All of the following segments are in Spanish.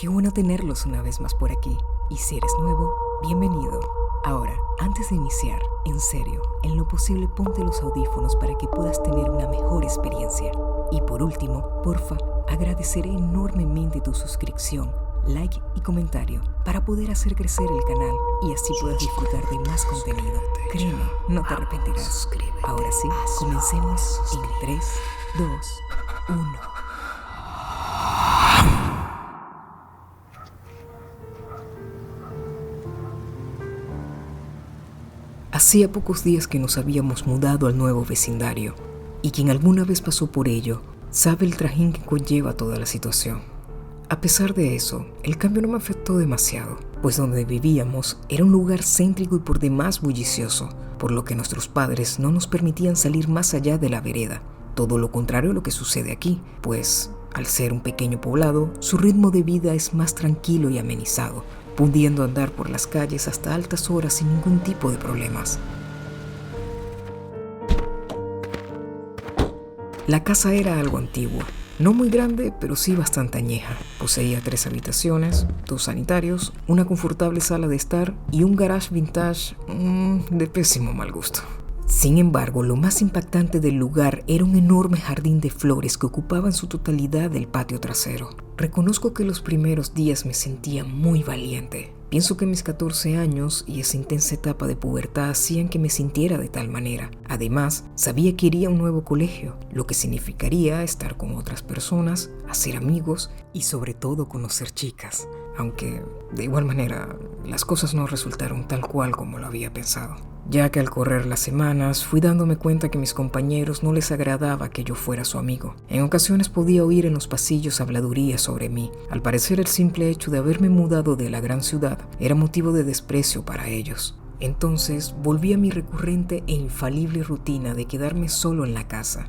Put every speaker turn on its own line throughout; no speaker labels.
qué bueno tenerlos una vez más por aquí. Y si eres nuevo, bienvenido. Ahora, antes de iniciar, en serio, en lo posible ponte los audífonos para que puedas tener una mejor experiencia. Y por último, porfa, agradeceré enormemente tu suscripción, like y comentario para poder hacer crecer el canal y así puedas disfrutar de más contenido. Créeme, no te arrepentirás. Ahora sí, comencemos en 3, 2, 1. Hacía pocos días que nos habíamos mudado al nuevo vecindario, y quien alguna vez pasó por ello sabe el trajín que conlleva toda la situación. A pesar de eso, el cambio no me afectó demasiado, pues donde vivíamos era un lugar céntrico y por demás bullicioso, por lo que nuestros padres no nos permitían salir más allá de la vereda. Todo lo contrario a lo que sucede aquí, pues al ser un pequeño poblado, su ritmo de vida es más tranquilo y amenizado, pudiendo andar por las calles hasta altas horas sin ningún tipo de problemas. La casa era algo antigua, no muy grande, pero sí bastante añeja. Poseía 3 habitaciones, 2 sanitarios, una confortable sala de estar y un garage vintage de pésimo mal gusto. Sin embargo, lo más impactante del lugar era un enorme jardín de flores que ocupaba en su totalidad el patio trasero. Reconozco que los primeros días me sentía muy valiente. Pienso que mis 14 años y esa intensa etapa de pubertad hacían que me sintiera de tal manera. Además, sabía que iría a un nuevo colegio, lo que significaría estar con otras personas, hacer amigos y sobre todo conocer chicas. Aunque, de igual manera, las cosas no resultaron tal cual como lo había pensado. Ya que al correr las semanas fui dándome cuenta que a mis compañeros no les agradaba que yo fuera su amigo. En ocasiones podía oír en los pasillos habladurías sobre mí. Al parecer el simple hecho de haberme mudado de la gran ciudad era motivo de desprecio para ellos. Entonces volví a mi recurrente e infalible rutina de quedarme solo en la casa.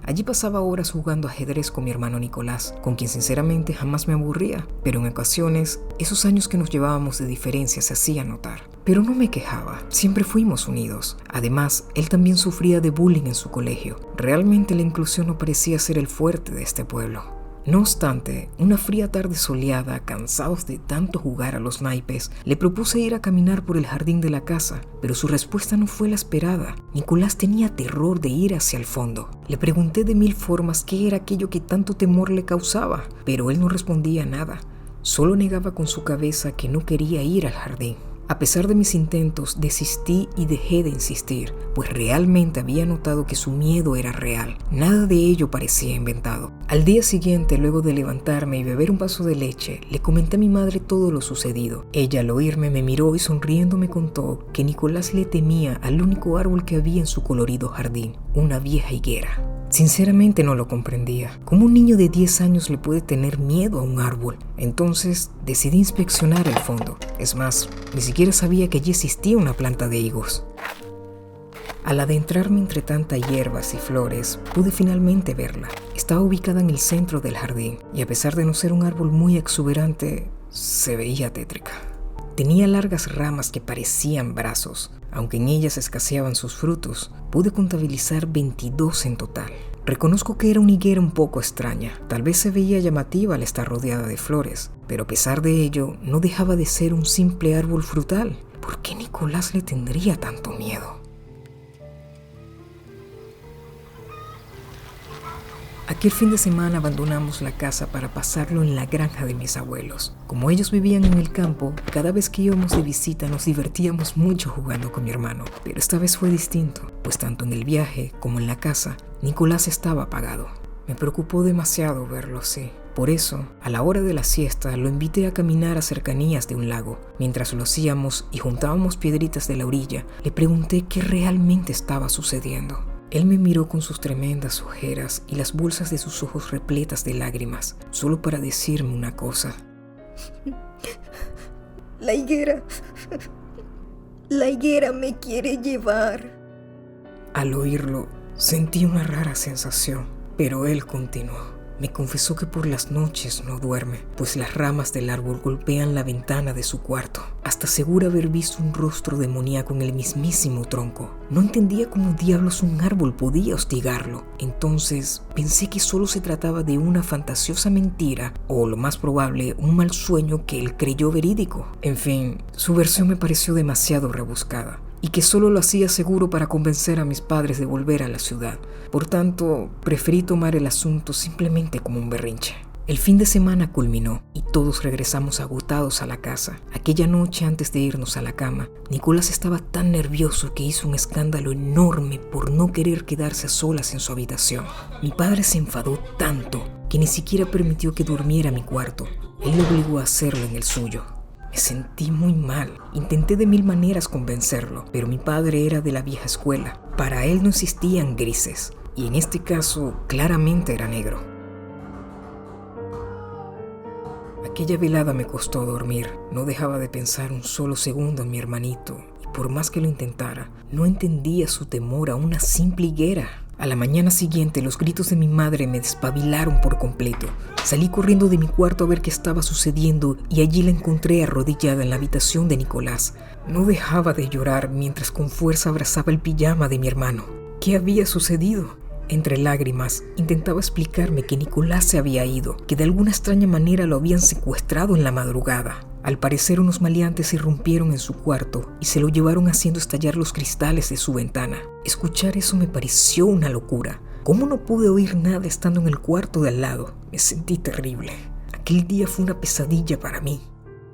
Allí pasaba horas jugando ajedrez con mi hermano Nicolás, con quien sinceramente jamás me aburría, pero en ocasiones esos años que nos llevábamos de diferencia se hacían notar. Pero no me quejaba, siempre fuimos unidos. Además, él también sufría de bullying en su colegio. Realmente la inclusión no parecía ser el fuerte de este pueblo. No obstante, una fría tarde soleada, cansados de tanto jugar a los naipes, le propuse ir a caminar por el jardín de la casa, pero su respuesta no fue la esperada. Nicolás tenía terror de ir hacia el fondo. Le pregunté de 1000 formas qué era aquello que tanto temor le causaba, pero él no respondía nada. Solo negaba con su cabeza que no quería ir al jardín. A pesar de mis intentos, desistí y dejé de insistir, pues realmente había notado que su miedo era real. Nada de ello parecía inventado. Al día siguiente, luego de levantarme y beber un vaso de leche, le comenté a mi madre todo lo sucedido. Ella, al oírme, me miró y sonriendo me contó que Nicolás le temía al único árbol que había en su colorido jardín, una vieja higuera. Sinceramente no lo comprendía. ¿Cómo un niño de 10 años le puede tener miedo a un árbol? Entonces decidí inspeccionar el fondo. Es más, ni siquiera sabía que allí existía una planta de higos. Al adentrarme entre tantas hierbas y flores, pude finalmente verla. Estaba ubicada en el centro del jardín y a pesar de no ser un árbol muy exuberante, se veía tétrica. Tenía largas ramas que parecían brazos. Aunque en ellas escaseaban sus frutos, pude contabilizar 22 en total. Reconozco que era una higuera un poco extraña. Tal vez se veía llamativa al estar rodeada de flores, pero a pesar de ello, no dejaba de ser un simple árbol frutal. ¿Por qué Nicolás le tendría tanto miedo? Aquel fin de semana abandonamos la casa para pasarlo en la granja de mis abuelos. Como ellos vivían en el campo, cada vez que íbamos de visita nos divertíamos mucho jugando con mi hermano. Pero esta vez fue distinto, pues tanto en el viaje como en la casa, Nicolás estaba apagado. Me preocupó demasiado verlo así. Por eso, a la hora de la siesta, lo invité a caminar a cercanías de un lago. Mientras lo hacíamos y juntábamos piedritas de la orilla, le pregunté qué realmente estaba sucediendo. Él me miró con sus tremendas ojeras y las bolsas de sus ojos repletas de lágrimas, solo para decirme una cosa.
La higuera me quiere llevar.
Al oírlo, sentí una rara sensación, pero él continuó. Me confesó que por las noches no duerme, pues las ramas del árbol golpean la ventana de su cuarto. Hasta asegura haber visto un rostro demoníaco en el mismísimo tronco. No entendía cómo diablos un árbol podía hostigarlo. Entonces pensé que solo se trataba de una fantasiosa mentira, o lo más probable, un mal sueño que él creyó verídico. En fin, su versión me pareció demasiado rebuscada, y que solo lo hacía seguro para convencer a mis padres de volver a la ciudad. Por tanto, preferí tomar el asunto simplemente como un berrinche. El fin de semana culminó y todos regresamos agotados a la casa. Aquella noche, antes de irnos a la cama, Nicolás estaba tan nervioso que hizo un escándalo enorme por no querer quedarse a solas en su habitación. Mi padre se enfadó tanto que ni siquiera permitió que durmiera en mi cuarto. Él lo obligó a hacerlo en el suyo. Me sentí muy mal. Intenté de mil maneras convencerlo, pero mi padre era de la vieja escuela. Para él no existían grises, y en este caso claramente era negro. Aquella velada me costó dormir. No dejaba de pensar un solo segundo en mi hermanito, y por más que lo intentara, no entendía su temor a una simple higuera. A la mañana siguiente, los gritos de mi madre me despabilaron por completo. Salí corriendo de mi cuarto a ver qué estaba sucediendo y allí la encontré arrodillada en la habitación de Nicolás. No dejaba de llorar mientras con fuerza abrazaba el pijama de mi hermano. ¿Qué había sucedido? Entre lágrimas, intentaba explicarme que Nicolás se había ido, que de alguna extraña manera lo habían secuestrado en la madrugada. Al parecer, unos maleantes irrumpieron en su cuarto y se lo llevaron haciendo estallar los cristales de su ventana. Escuchar eso me pareció una locura. ¿Cómo no pude oír nada estando en el cuarto de al lado? Me sentí terrible. Aquel día fue una pesadilla para mí.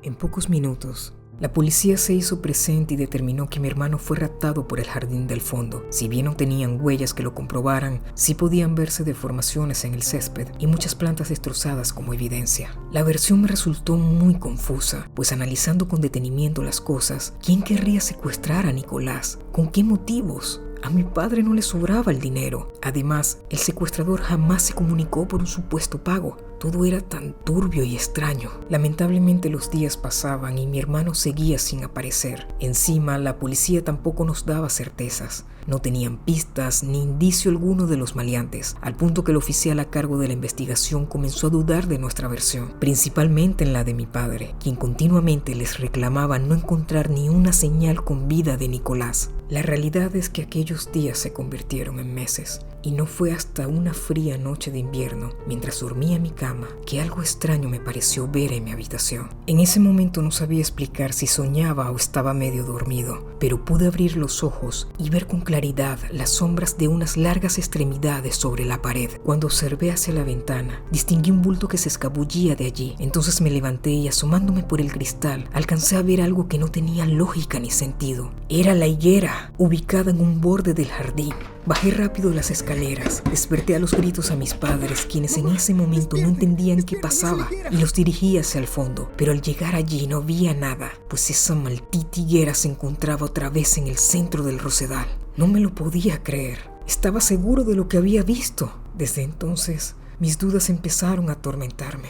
En pocos minutos, la policía se hizo presente y determinó que mi hermano fue raptado por el jardín del fondo. Si bien no tenían huellas que lo comprobaran, sí podían verse deformaciones en el césped y muchas plantas destrozadas como evidencia. La versión me resultó muy confusa, pues analizando con detenimiento las cosas, ¿quién querría secuestrar a Nicolás? ¿Con qué motivos? A mi padre no le sobraba el dinero. Además, el secuestrador jamás se comunicó por un supuesto pago. Todo era tan turbio y extraño. Lamentablemente los días pasaban y mi hermano seguía sin aparecer. Encima, la policía tampoco nos daba certezas. No tenían pistas ni indicio alguno de los maleantes, al punto que el oficial a cargo de la investigación comenzó a dudar de nuestra versión, principalmente en la de mi padre, quien continuamente les reclamaba no encontrar ni una señal con vida de Nicolás. La realidad es que aquellos días se convirtieron en meses, y no fue hasta una fría noche de invierno, mientras dormía en mi cama, que algo extraño me pareció ver en mi habitación. En ese momento no sabía explicar si soñaba o estaba medio dormido, pero pude abrir los ojos y ver con claridad las sombras de unas largas extremidades sobre la pared. Cuando observé hacia la ventana, distinguí un bulto que se escabullía de allí. Entonces me levanté y asomándome por el cristal, alcancé a ver algo que no tenía lógica ni sentido. Era la higuera, ubicada en un borde del jardín. Bajé rápido las escaleras, desperté a los gritos a mis padres, quienes en ese momento no entendían qué pasaba, y los dirigí hacia el fondo. Pero al llegar allí no había nada, pues esa maldita higuera se encontraba otra vez en el centro del rosedal. No me lo podía creer. Estaba seguro de lo que había visto. Desde entonces, mis dudas empezaron a atormentarme.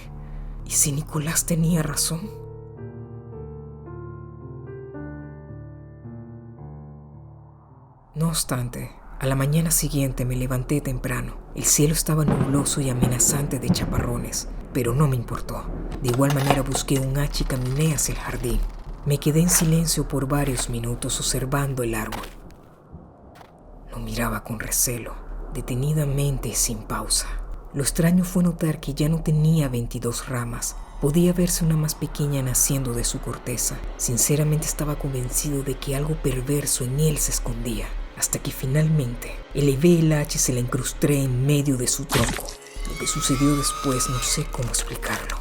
¿Y si Nicolás tenía razón? No obstante, a la mañana siguiente me levanté temprano. El cielo estaba nubloso y amenazante de chaparrones, pero no me importó. De igual manera busqué un hacha y caminé hacia el jardín. Me quedé en silencio por varios minutos observando el árbol. Lo miraba con recelo, detenidamente y sin pausa. Lo extraño fue notar que ya no tenía 22 ramas. Podía verse una más pequeña naciendo de su corteza. Sinceramente estaba convencido de que algo perverso en él se escondía. Hasta que finalmente elevé el hacha y se la incrusté en medio de su tronco. Lo que sucedió después no sé cómo explicarlo.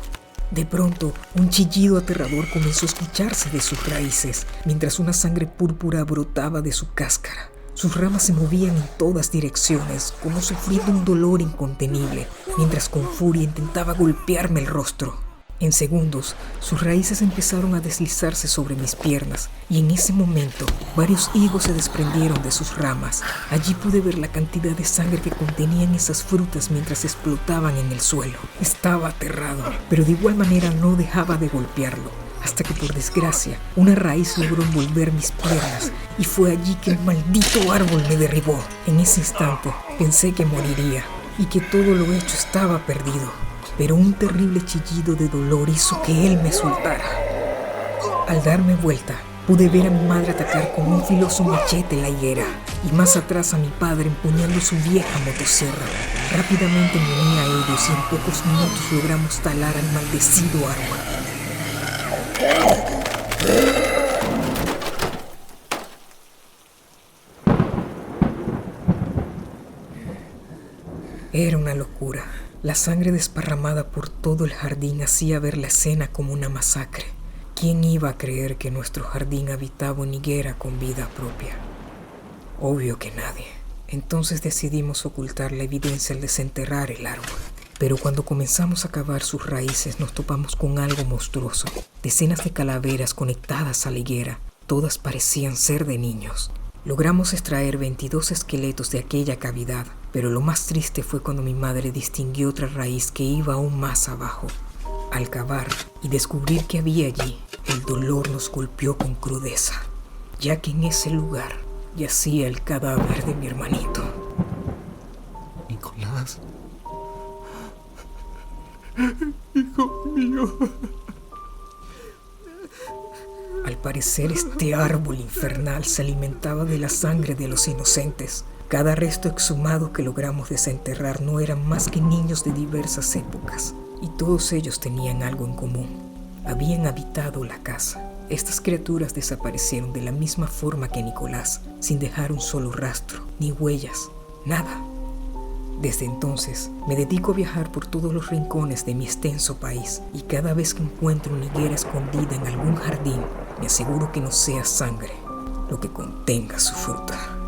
De pronto, un chillido aterrador comenzó a escucharse de sus raíces, mientras una sangre púrpura brotaba de su cáscara. Sus ramas se movían en todas direcciones, como sufriendo un dolor incontenible, mientras con furia intentaba golpearme el rostro. En segundos, sus raíces empezaron a deslizarse sobre mis piernas y en ese momento varios higos se desprendieron de sus ramas. Allí pude ver la cantidad de sangre que contenían esas frutas mientras explotaban en el suelo. Estaba aterrado, pero de igual manera no dejaba de golpearlo, hasta que por desgracia una raíz logró envolver mis piernas y fue allí que el maldito árbol me derribó. En ese instante pensé que moriría, y que todo lo hecho estaba perdido. Pero un terrible chillido de dolor hizo que él me soltara. Al darme vuelta, pude ver a mi madre atacar con un filoso machete la higuera y más atrás a mi padre empuñando su vieja motosierra. Rápidamente me uní a ellos y en pocos minutos logramos talar al maldecido árbol. Era una locura. La sangre desparramada por todo el jardín hacía ver la escena como una masacre. ¿Quién iba a creer que nuestro jardín habitaba una higuera con vida propia? Obvio que nadie. Entonces decidimos ocultar la evidencia al desenterrar el árbol. Pero cuando comenzamos a cavar sus raíces nos topamos con algo monstruoso. Decenas de calaveras conectadas a la higuera. Todas parecían ser de niños. Logramos extraer 22 esqueletos de aquella cavidad, pero lo más triste fue cuando mi madre distinguió otra raíz que iba aún más abajo. Al cavar y descubrir qué había allí, el dolor nos golpeó con crudeza, ya que en ese lugar yacía el cadáver de mi hermanito.
Nicolás. Hijo mío.
Al parecer este árbol infernal se alimentaba de la sangre de los inocentes. Cada resto exhumado que logramos desenterrar no eran más que niños de diversas épocas, y todos ellos tenían algo en común. Habían habitado la casa. Estas criaturas desaparecieron de la misma forma que Nicolás, sin dejar un solo rastro, ni huellas, nada. Desde entonces, me dedico a viajar por todos los rincones de mi extenso país y cada vez que encuentro una higuera escondida en algún jardín, me aseguro que no sea sangre lo que contenga su fruta.